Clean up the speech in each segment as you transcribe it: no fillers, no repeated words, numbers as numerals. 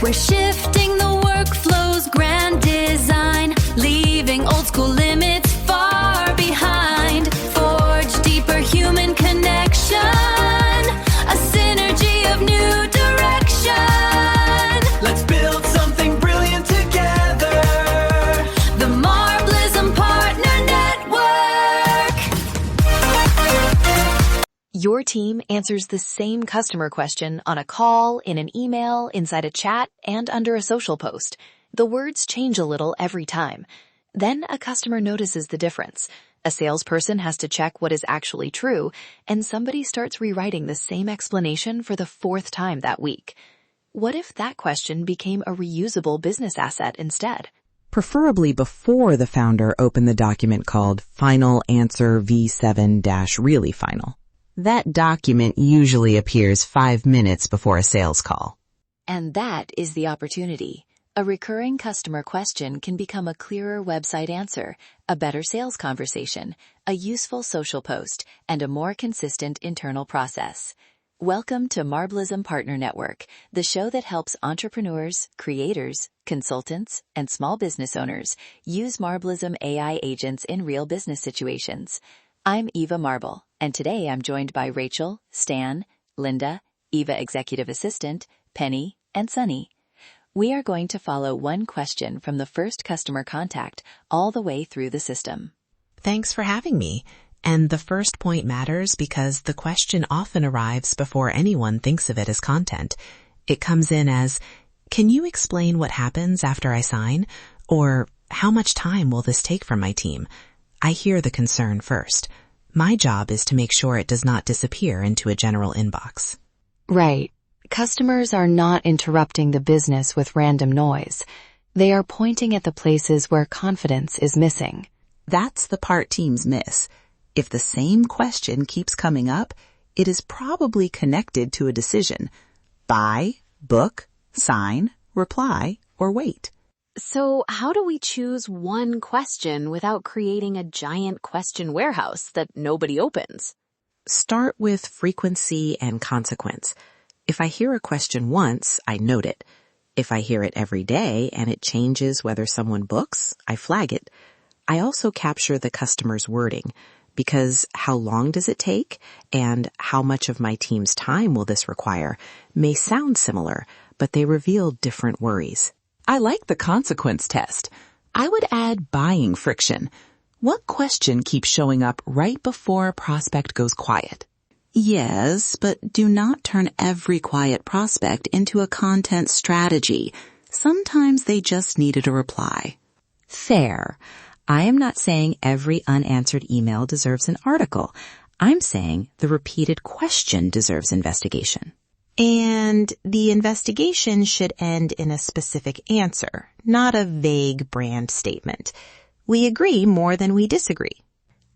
We're shifting the workflow's grand design, leaving old school limits far behind. Forge deeper human connection, a synergy of new direction. Let's build something brilliant together. The Marblism Partner Network. Your team answers the same customer question on a call, in an email, inside a chat, and under a social post. The words change a little every time. Then a customer notices the difference. A salesperson has to check what is actually true, and somebody starts rewriting the same explanation for the 4th time that week. What if that question became a reusable business asset instead? Preferably before the founder opened the document called Final Answer V7-Really Final. That document usually appears 5 minutes before a sales call. And that is the opportunity. A recurring customer question can become a clearer website answer, a better sales conversation, a useful social post, and a more consistent internal process. Welcome to Marblism Partner Network, the show that helps entrepreneurs, creators, consultants, and small business owners use Marblism AI agents in real business situations. I'm Eva Marble, and today I'm joined by Rachel, Stan, Linda, Eva Executive Assistant, Penny, and Sunny. We are going to follow one question from the first customer contact all the way through the system. Thanks for having me. And the first point matters because the question often arrives before anyone thinks of it as content. It comes in as, can you explain what happens after I sign? Or how much time will this take from my team? I hear the concern first. My job is to make sure it does not disappear into a general inbox. Right. Customers are not interrupting the business with random noise. They are pointing at the places where confidence is missing. That's the part teams miss. If the same question keeps coming up, it is probably connected to a decision. Buy, book, sign, reply, or wait. So how do we choose one question without creating a giant question warehouse that nobody opens? Start with frequency and consequence. If I hear a question once, I note it. If I hear it every day and it changes whether someone books, I flag it. I also capture the customer's wording, because how long does it take and how much of my team's time will this require may sound similar, but they reveal different worries. I like the consequence test. I would add buying friction. What question keeps showing up right before a prospect goes quiet? Yes, but do not turn every quiet prospect into a content strategy. Sometimes they just needed a reply. Fair. I am not saying every unanswered email deserves an article. I'm saying the repeated question deserves investigation. And the investigation should end in a specific answer, not a vague brand statement. We agree more than we disagree.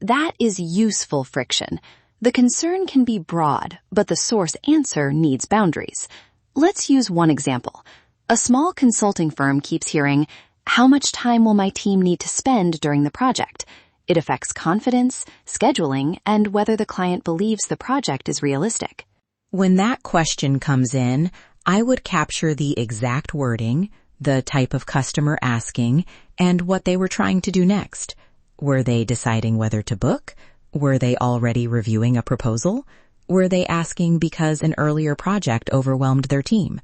That is useful friction. The concern can be broad, but the source answer needs boundaries. Let's use one example. A small consulting firm keeps hearing, how much time will my team need to spend during the project? It affects confidence, scheduling, and whether the client believes the project is realistic. When that question comes in, I would capture the exact wording, the type of customer asking, and what they were trying to do next. Were they deciding whether to book? Were they already reviewing a proposal? Were they asking because an earlier project overwhelmed their team?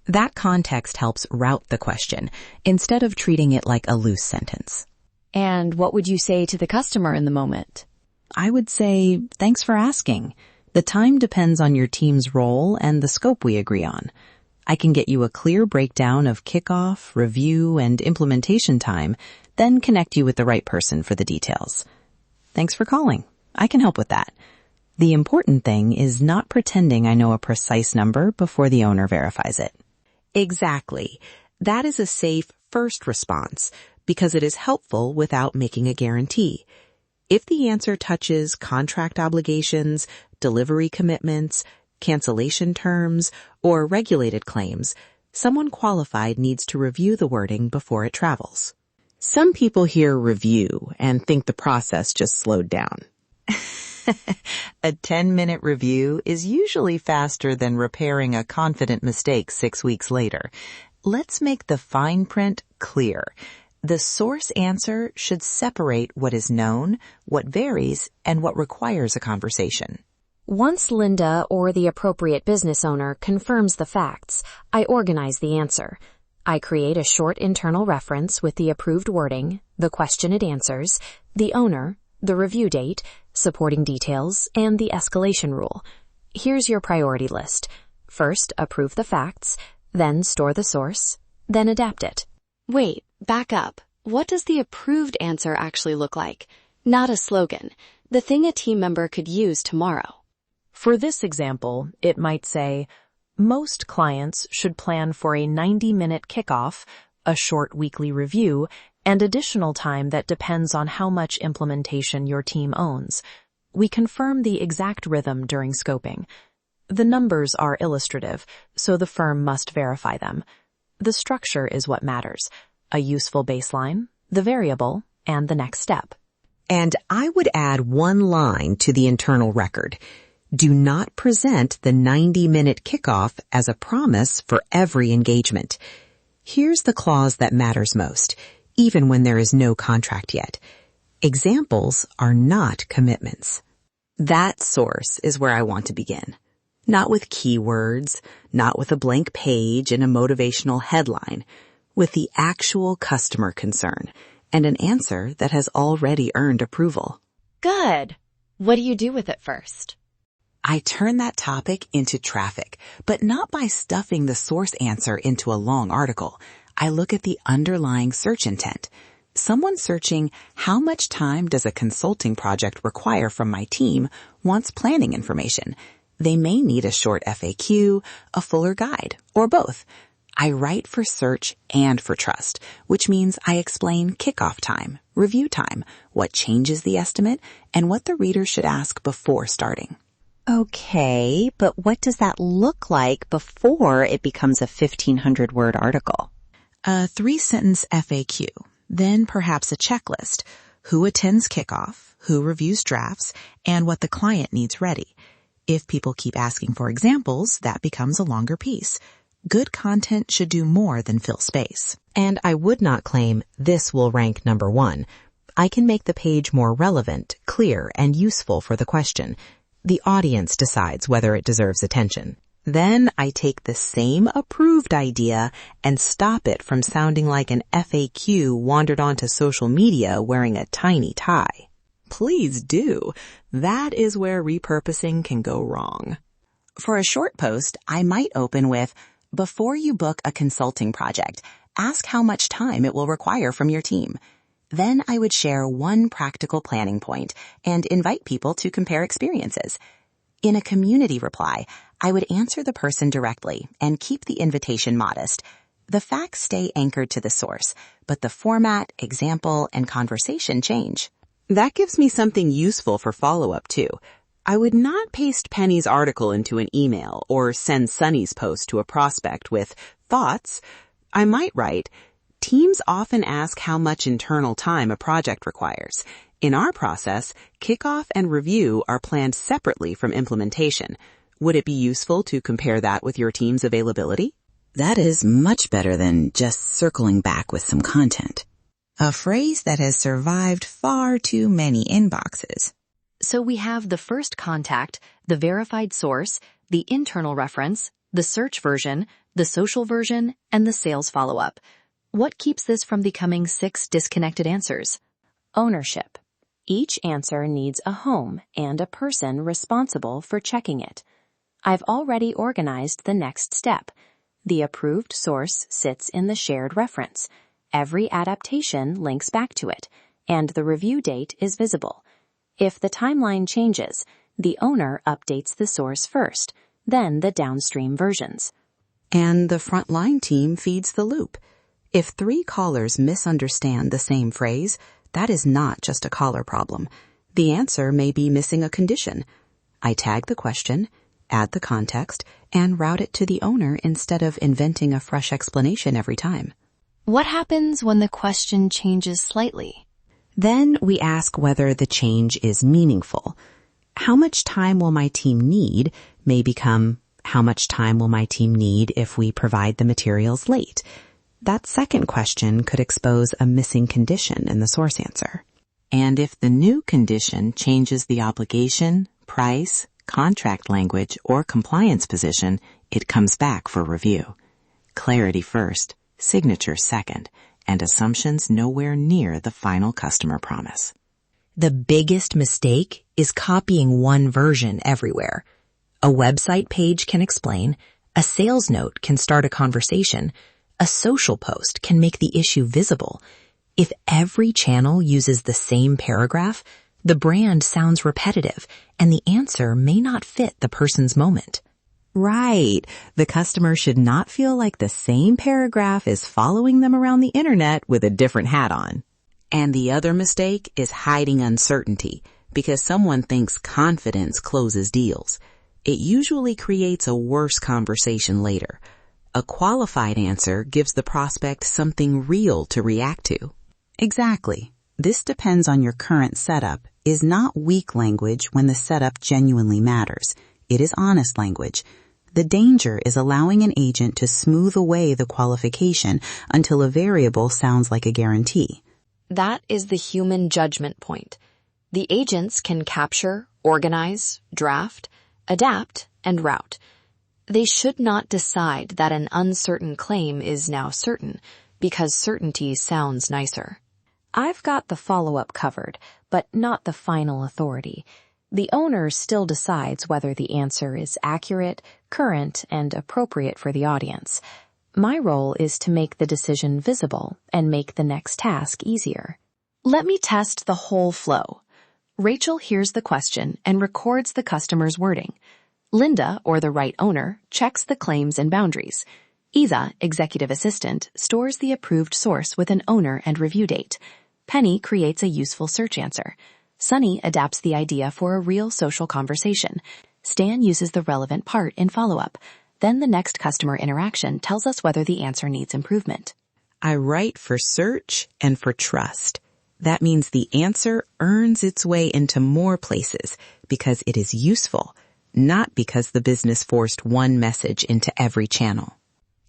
That context helps route the question instead of treating it like a loose sentence. And what would you say to the customer in the moment? I would say, thanks for asking. The time depends on your team's role and the scope we agree on. I can get you a clear breakdown of kickoff, review, and implementation time, then connect you with the right person for the details. Thanks for calling. I can help with that. The important thing is not pretending I know a precise number before the owner verifies it. Exactly. That is a safe first response because it is helpful without making a guarantee. If the answer touches contract obligations, delivery commitments, cancellation terms, or regulated claims, someone qualified needs to review the wording before it travels. Some people hear review and think the process just slowed down. A 10-minute review is usually faster than repairing a confident mistake 6 weeks later. Let's make the fine print clear. The source answer should separate what is known, what varies, and what requires a conversation. Once Linda or the appropriate business owner confirms the facts, I organize the answer. I create a short internal reference with the approved wording, the question it answers, the owner, the review date, supporting details, and the escalation rule. Here's your priority list. First, approve the facts, then store the source, then adapt it. Wait, back up. What does the approved answer actually look like? Not a slogan. The thing a team member could use tomorrow. For this example, it might say, most clients should plan for a 90-minute kickoff, a short weekly review, and additional time that depends on how much implementation your team owns. We confirm the exact rhythm during scoping. The numbers are illustrative, so the firm must verify them. The structure is what matters. A useful baseline, the variable, and the next step. And I would add one line to the internal record. Do not present the 90-minute kickoff as a promise for every engagement. Here's the clause that matters most, even when there is no contract yet. Examples are not commitments. That source is where I want to begin. Not with keywords, not with a blank page and a motivational headline, with the actual customer concern and an answer that has already earned approval. Good. What do you do with it first? I turn that topic into traffic, but not by stuffing the source answer into a long article. I look at the underlying search intent. Someone searching, how much time does a consulting project require from my team, wants planning information. They may need a short FAQ, a fuller guide, or both. I write for search and for trust, which means I explain kickoff time, review time, what changes the estimate, and what the reader should ask before starting. Okay, but what does that look like before it becomes a 1,500-word article? A 3-sentence FAQ, then perhaps a checklist. Who attends kickoff, who reviews drafts, and what the client needs ready. If people keep asking for examples, that becomes a longer piece. Good content should do more than fill space. And I would not claim this will rank number 1. I can make the page more relevant, clear, and useful for the question. The audience decides whether it deserves attention. Then I take the same approved idea and stop it from sounding like an FAQ wandered onto social media wearing a tiny tie. Please do. That is where repurposing can go wrong. For a short post, I might open with, before you book a consulting project, ask how much time it will require from your team. Then I would share one practical planning point and invite people to compare experiences. In a community reply, I would answer the person directly and keep the invitation modest. The facts stay anchored to the source, but the format, example, and conversation change. That gives me something useful for follow-up too. I would not paste Penny's article into an email or send Sunny's post to a prospect with thoughts. I might write, teams often ask how much internal time a project requires. In our process, kickoff and review are planned separately from implementation. Would it be useful to compare that with your team's availability? That is much better than just circling back with some content. A phrase that has survived far too many inboxes. So we have the first contact, the verified source, the internal reference, the search version, the social version, and the sales follow-up. What keeps this from becoming 6 disconnected answers? Ownership. Each answer needs a home and a person responsible for checking it. I've already organized the next step. The approved source sits in the shared reference. Every adaptation links back to it, and the review date is visible. If the timeline changes, the owner updates the source first, then the downstream versions. And the frontline team feeds the loop. If 3 callers misunderstand the same phrase, that is not just a caller problem. The answer may be missing a condition. I tag the question, add the context, and route it to the owner instead of inventing a fresh explanation every time. What happens when the question changes slightly? Then we ask whether the change is meaningful. How much time will my team need may become How much time will my team need if we provide the materials late? That second question could expose a missing condition in the source answer. And if the new condition changes the obligation, price, contract language, or compliance position, it comes back for review. Clarity first, signature second, and assumptions nowhere near the final customer promise. The biggest mistake is copying one version everywhere. A website page can explain, a sales note can start a conversation, a social post can make the issue visible. If every channel uses the same paragraph, the brand sounds repetitive and the answer may not fit the person's moment. Right. The customer should not feel like the same paragraph is following them around the internet with a different hat on. And the other mistake is hiding uncertainty because someone thinks confidence closes deals. It usually creates a worse conversation later. A qualified answer gives the prospect something real to react to. Exactly. This depends on your current setup is not weak language when the setup genuinely matters. It is honest language. The danger is allowing an agent to smooth away the qualification until a variable sounds like a guarantee. That is the human judgment point. The agents can capture, organize, draft, adapt, and route. They should not decide that an uncertain claim is now certain because certainty sounds nicer. I've got the follow-up covered, but not the final authority. The owner still decides whether the answer is accurate, current, and appropriate for the audience. My role is to make the decision visible and make the next task easier. Let me test the whole flow. Rachel hears the question and records the customer's wording. Linda, or the right owner, checks the claims and boundaries. Isa, executive assistant, stores the approved source with an owner and review date. Penny creates a useful search answer. Sunny adapts the idea for a real social conversation. Stan uses the relevant part in follow-up. Then the next customer interaction tells us whether the answer needs improvement. I write for search and for trust. That means the answer earns its way into more places because it is useful, not because the business forced one message into every channel.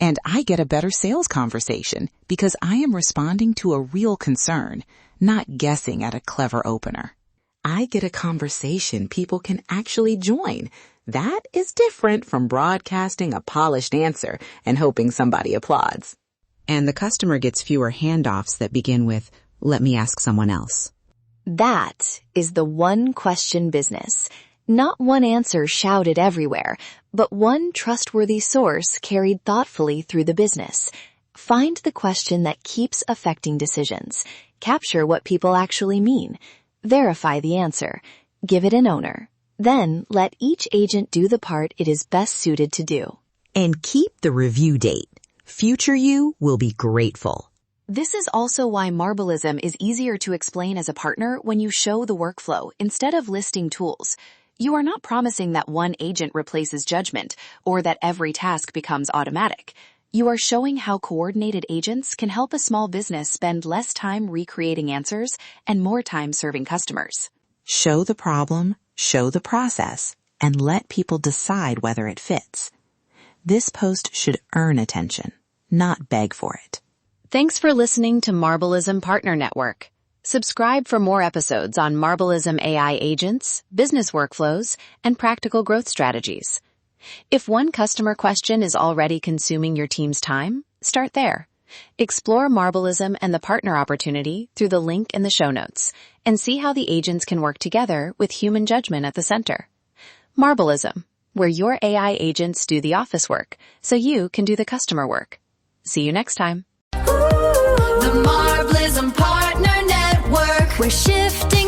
And I get a better sales conversation because I am responding to a real concern, not guessing at a clever opener. I get a conversation people can actually join. That is different from broadcasting a polished answer and hoping somebody applauds. And the customer gets fewer handoffs that begin with, "Let me ask someone else." That is the one question business. Not one answer shouted everywhere, but one trustworthy source carried thoughtfully through the business. Find the question that keeps affecting decisions. Capture what people actually mean. Verify the answer. Give it an owner. Then let each agent do the part it is best suited to do. And keep the review date. Future you will be grateful. This is also why Marbleism is easier to explain as a partner when you show the workflow instead of listing tools. You are not promising that one agent replaces judgment or that every task becomes automatic. You are showing how coordinated agents can help a small business spend less time recreating answers and more time serving customers. Show the problem, show the process, and let people decide whether it fits. This post should earn attention, not beg for it. Thanks for listening to Marbleism Partner Network. Subscribe for more episodes on Marbleism AI agents, business workflows, and practical growth strategies. If one customer question is already consuming your team's time, start there. Explore Marbleism and the partner opportunity through the link in the show notes and see how the agents can work together with human judgment at the center. Marbleism, where your AI agents do the office work so you can do the customer work. See you next time. The Marbleism Partner Network. We're shifting